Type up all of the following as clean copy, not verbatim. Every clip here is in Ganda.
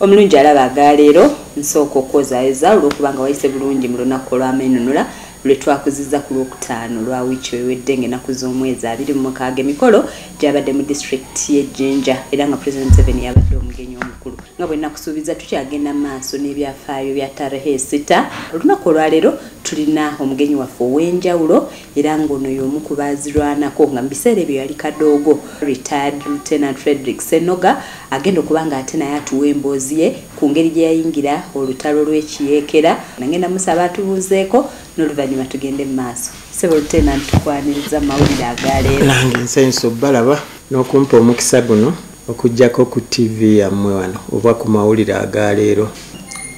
Omulungi alaba agaleero nsooka okwozaayeza olw'okubanga wayise bulungi mu lunaku olw'ameenunula lwe twakuziza ku Lwokutaano lwa wiiki ewedde ng'ennaku z'omwezi 26 emikolo gyabadde mu disitulikiti y'Ejjinja era nga President Museveni yabadde omugenyi omukulu. Nga bwe nakusuubiza tukyagenda maaso n'ebyafaayo bya tarehe 6 olunaku olwaleero tulina omugenyi waffe ow'enjawulo era ng'ono y'omu ku baazirwanako nga mu biseera ebyo yali Kadoogo retired Lieutenant Frederick Senoga agenda okuba nga ate naye atuwa emboozi ye ku ngeri gye yayingira olutalo lw'ekiyeekera. Nagenda musaba atubuuzeeko n'oluvannyuma tugende mu maaso. Sebo Lieutenant tukwaniriza mawulire agaleero. Nange nsenso balaba n'okumpa omukisa guno okujjako ku TV yammwe wano oba ku mawulire agaleero.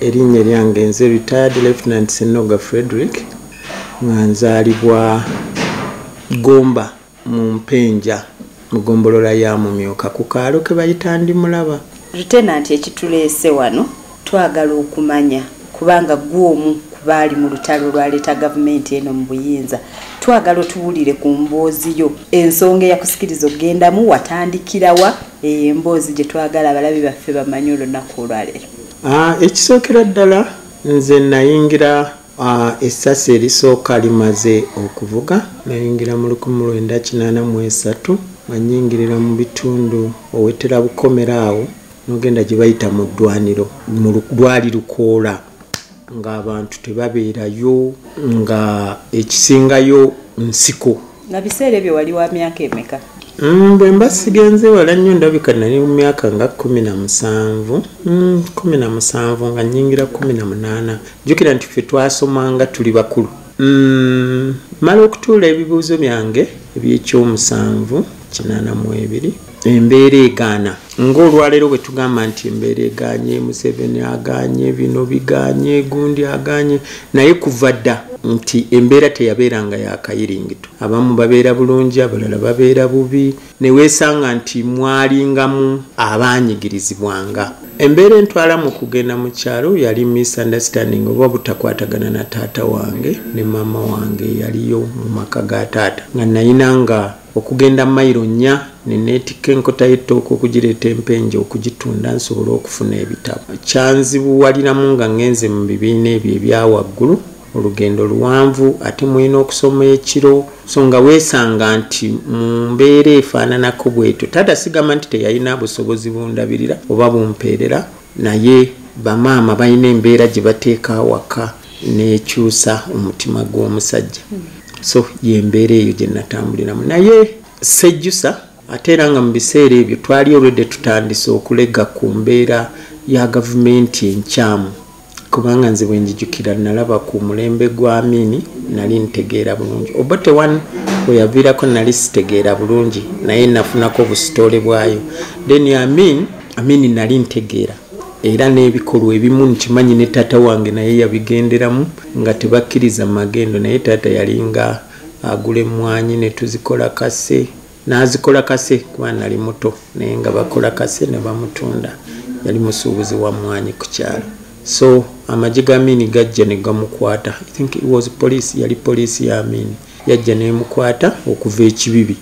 Erinnya lyange nze retired Lieutenant Senoga Frederick nga nzaalibwa Gomba mu Mpenja mu gombolola ya Mumyuka ku kaalo ke bayita Ndimulaba. Lieutenant ekituleese wano twagala okumanya kubanga gw'omu baali mu lutalo lwaleeta gavumenti eno mu buyinza. Twagala otuwulire ku mboozi yo ensonga eyakusikiriza ogendamu watandikirawa emboozi gye twagala abalabi baffe bamanye olunaku olwaleero. Ekisookera ddala nze nayingira essasi erisooka limaze okuvuga nayingira mu 1983 nga nyingirira mu bitundu owetera bukomera awo n'ogenda gye bayita mu ddwaniro lwali lukoola nga abantu tebabeerayo nga ekisingayo nsiko. Nga biseera ebyo wali wa myaka emeka? Bwe mba sigenze wala nnyo ndabika nali mu myaka nga 17 nga nyingira 18. Jjukira nti ffe twasomanga tuli bakulu. Mala okutuula ebibuuzo byange eby'ekyomusanvu 82 embeera egaana ng'olwaleero bwe tugamba nti embeera egaanye Museveni agaanye bino bigaanye gundi agaanye naye kuva dda nti embeera teyabeeranga yakayiringito. Abamu babeera bulungi abalala babeera bubi ne weesanga nti mwalingamu abaanyigirizibwanga. Embeera entwala mu kugenda mu kyalo yali misunderstanding oba butakwatagana na taata wange ne maama wange yaliyo mu maka ga taata nga nayinanga okugenda mayiro 4 neneetika enkota y'ettooka okugireeta empenja okugitunda nsobole okufuna ebitabo. Kyanzibuwaliramu nga ngenze mu bibiina ebyo ebya waggulu olugendo luwanvu ate mulina okusoma ekiro so nga weesanga nti mu mbeera efaananako bwetyo. Taata sigamba nti teyalina busobozi bundabirira oba bumpeerera naye bamaama balina embeera gye bateeka awaka n'ekyusa omutima gw'omusajja. So yembeera eyo gye natambuliramu naye sejjusa ate era nga mu biseera ebyo twali olwedde tutandise okulega ku mbeera ya gavumenti enkyamu kubanga nze bwe njijukira nalaba ku mulembe gwa Amini nali ntegeera bulungi. Obote one we yaviirako nali sitegeera bulungi naye nafunako obusitoole bwayo. Then Amini nali ntegeera era n'ebikolwa ebimu nkimanyi ne taata wange naye yabigenderamu nga tebakkiriza magendo naye taata yalinga agula emmwanyi ne tuzikola kase n'azikola kase kuba nali muto naye nga bakola kase ne bamutunda. Yali musuubuzi wa mmwanyi ku kyalo. So amagye ga Amini gajja ne gamukwata. I think it was police, yali police ya Amini yajja n'emukwata okuva ekibibi.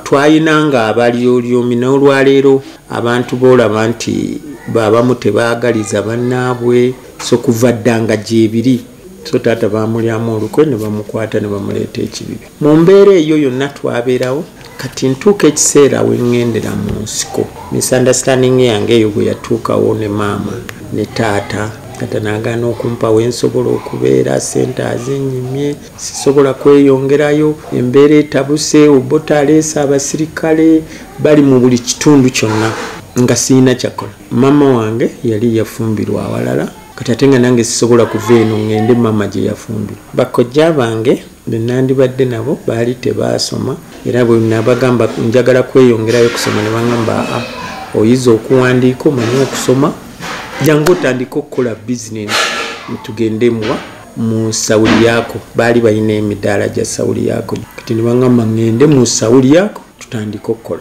Twayinanga abalyoolyomi n'olwaleero abantu boolaba nti babamu tebaagaliza bannaabwe so kuva ddanga gyebiri. So taata baamulyamu olukwe ne bamukwata ne bamuleeta ekibibi. Mu mbeera eyo yonna twabeerawo kati ntuuka ekiseera we ŋŋendera mu nsiko. Misunderstanding yange eyo bwe yatuukawo ne maama ne taata. Taata n'agaana okumpa we nsobola okubeera ssente azinnyimye sisobola kweyongerayo embeera etabuse Obote aleese abasirikale bali mu buli kitundu kyonna nga siyina kyakola. Maama wange yali yafumbirwa awalala kati ate nga nange sisobola kuva eno ŋŋende maama gye yafumbirwa. Bakojja bange be nandibadde nabo baali tebaasoma era bwe nabagamba njagala kweyongerayo kusoma ne baŋŋamba oyiza okuwandiika omanyi okusoma jangu otandika okukola bizinesi tugende mu sawuli yaako. Baali balina emidaala gya sawuli yaako kati ne baŋŋamba ŋŋende mu sawuli yaako tutandika okukola.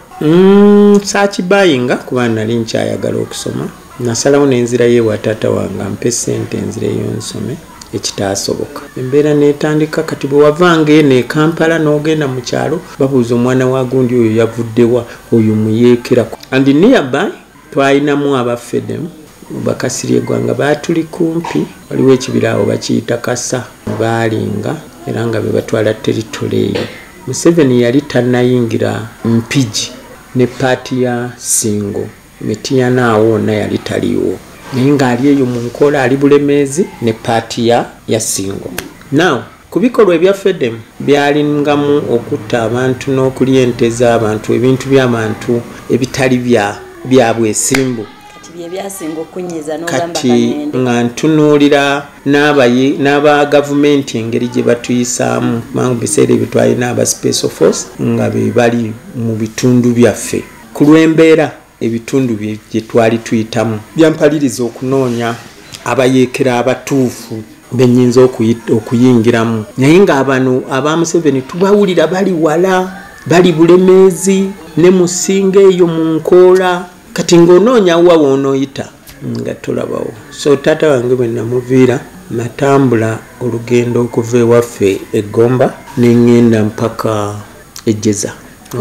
Saakibayinga kuba nali nkyayagala okusoma. Nasalawo n'enzirayo ewa taata wange ampe ssente enzireyo nsome ekitaasoboka. Embeera n'etandika kati bwe wavanga eno e Kampala n'ogenda mu kyalo babuuza omwana wa gundi oyo yavuddewa oyo muyeekera. And nearby twalinamu abafedemu bakasirye eggwanga baatuli kumpi waliwo ekibira awo bakiyita Kasa baalinga era nga be batwala teritole eyo. Museveni yali tannayingira Mpigi ne paati ya Singo Mityana awo wonna yali taliwo naye ng'ali eyo mu nkola ali Bulemeezi ne paati ya Singo. Now ku bikolwa ebya FEDEM byalingamu okutta abantu n'okulya ente z'abantu ebintu by'abantu ebitali bya bwesimbu. Kati nga ntunuulira n'aba gavumenti engeri gye batuyisaamu mangu biseera ebyo twalina aba special force nga be bali mu bitundu byaffe ku lw'embeera ebitundu bye twali tuyitamu byampaliriza okunoonya abayeekera abatuufu benyinza okuyingiramu naye ng'abano aba Museveni tubawulira bali wala bali Bulemeezi ne Musinga eyo mu nkoola kati ng'onoonya wa w'onooyita nga tolabawo. So taata wange bwe namuviira natambula olugendo okuva ewaffe Egomba n'engenda mpaka Ejjeza ku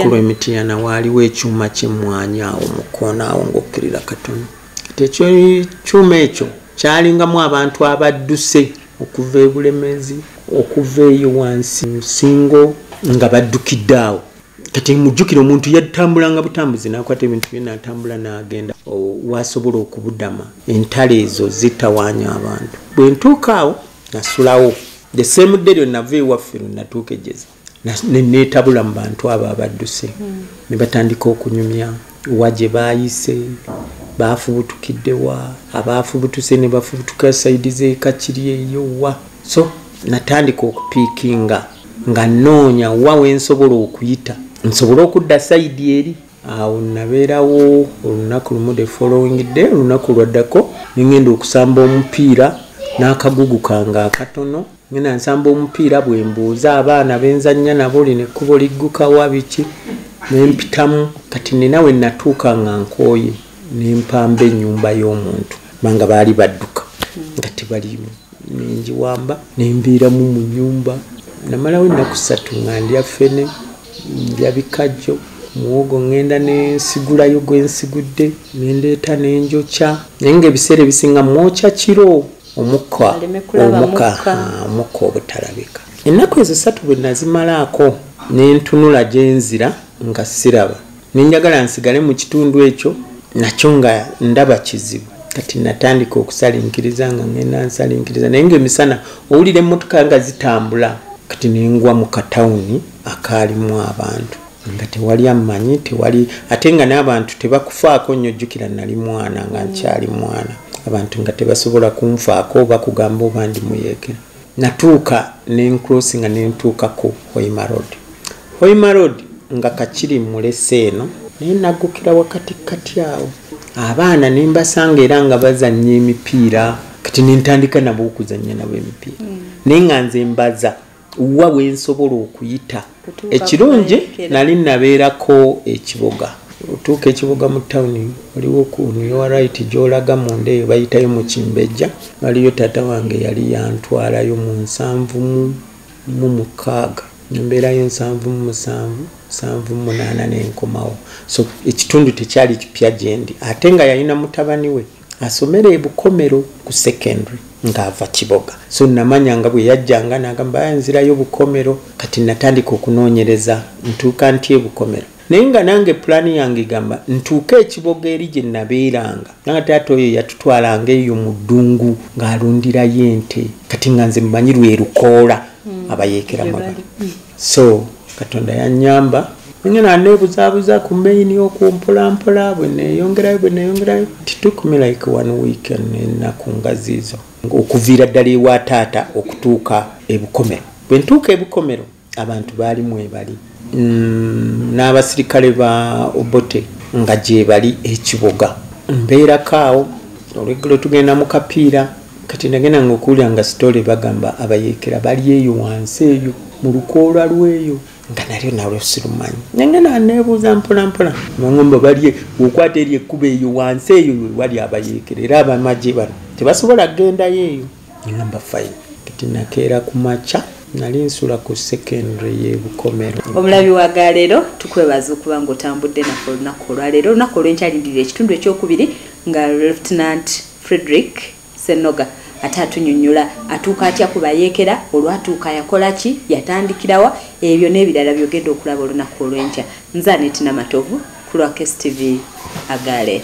lw'Emityana waaliwo ekyuma ky'emmwanyi awo mu kkoona awo ng'okkirira katono. Kati ekyuma ekyo kyalingamu abantu abadduse okuva e Bulemeezi okuva eyo wansi Musingo nga baddukidde awo. Kati mujjukira omuntu yatambulanga butambuzi n'akwata ebintu byonna atambula n'agenda wasobola okubudama entalo ezo zitawaanya abantu. Bwe ntuuka awo nasulawo the same day lwe nava ewaffe lwe natuuka Ejjeza neetabula mu bantu abo abadduse ne batandika okunyumya wa gye baayise baafubutukidde wa abaafubutuse ne bafubutuka sayidi z'ekakiri eyo wa. So natandika okupiikinga nga nnoonya wa wensobola okuyita nsobola okudda sayidi eri awo nabeerawo olunaku lumu the following day olunaku lwaddako nengenda okusamba omupiira n'akagugu kange akatono ngenda nsamba omupiira bwe mbuuza abaana benzannya nabo linekkubo liggukawa biki nempitamu kati ninawe natuuka nga nkooye nempamba ennyumba y'omuntu banga baali badduka nga tebalimu nenjiwamba nembiiramu mu nnyumba namalawo ennaku 3 nga ndya ffene ndya bikajjo muwogo ngenda nensigulayo gwensigudde nendeeta nenjokya naye ng'ebiseera ebisinga mwokya kiro omukka obutalabika. Ennaku ezo 3 bwe nazimalaako nentunula gyenzira nga siraba nenjagala nsigale mu kitundu ekyo nakyo nga ndaba kizibu. Kati natandika okusalinkiriza nga ngenda nsalinkiriza naye ng'emisana owulira emmotoka nga zitambula kati nengwa mu katawuni akaalimu abantu nga tewali amanyi tewali ate nga n'abantu tebakufaako nnyo jjukira nali mwana nga nkyali mwana abantu nga tebasobola kunfaako oba kugamba oba ndi muyeekera. Natuuka nencrosi nga nentuuka ku Hoima Road nga kakiri mulese eno naye naggukira wakati kati awo abaana nembasanga era nga bazannya emipiira kati nentandika nabo okuzannya nabo emipiira naye nga nze mbaza wa wensobola okuyita. Ekirungi nali nabeerako ekiboga otuuka ekiboga mu tawuni waliwo kunuyowa right gy'olaga munda eyo bayitayo mu Kimbejja waliyo taata wange yali yantwalayo mu 7 nembeerayo 7 8 nenkomawo. So ekitundu tekyali kipya gyendi ate nga yalina mutabani we asomera e Bukomero ku secondary ng'ava Kiboga. So namanya nga bwe yajjanga n'agamba nzirayo Bukomero kati natandika okunoonyereza ntuuka nti e Bukomero naye nga nange pulaani yange gamba ntuuke ekiboga eri gye nabeeranga nga taata oyo yatutwalanga eyo mu ddungu ng'alundirayo ente kati nga nze mmanyi lwe Lukoola abayeekera magala. So Katonda yannyamba ngena neebuzaabuza ku maini okumpolampola bwe neeyongerayo it took me like 1 week ennaku nga ziizo okuviira ddala ewa taata okutuuka e Bukomero. Bwe ntuuka e Bukomero abantu baalimu ebali n'abasirikale ba Obote nga gye bali ekiboga mbeerako awo olweggulo tugenda mu kapiira kati nagenda ng'okuwulira nga sitole bagamba abayeekera bali eyo wansi eyo mu Lukoola lweyo nga nalyo nalwo sirumanyi nengena neebuuza mpolampola mangomba bali okwata eri ekkuba eyo wansi eyo wali abayeekera era abamagye bano tebasobola kugendayo eyo ngamba fine kati nakeera ku makya nali nsula ku secondary y'e Bukomero. Omulabi wa galeero tukwebaza okuba ng'otambudde naffe olunaku olwaleero olunaku olw'enkyalindirira ekitundu ekyokubiri nga Lieutenant Frederick Senoga ate atunyonnyola atuuka atya kubayeekera olwatuuka yakola ki yatandikirawa ebyo n'ebirala byogedde okulaba olunaku olw'enkya. Nze Anetina Matovu ku Lwakes TV Agale.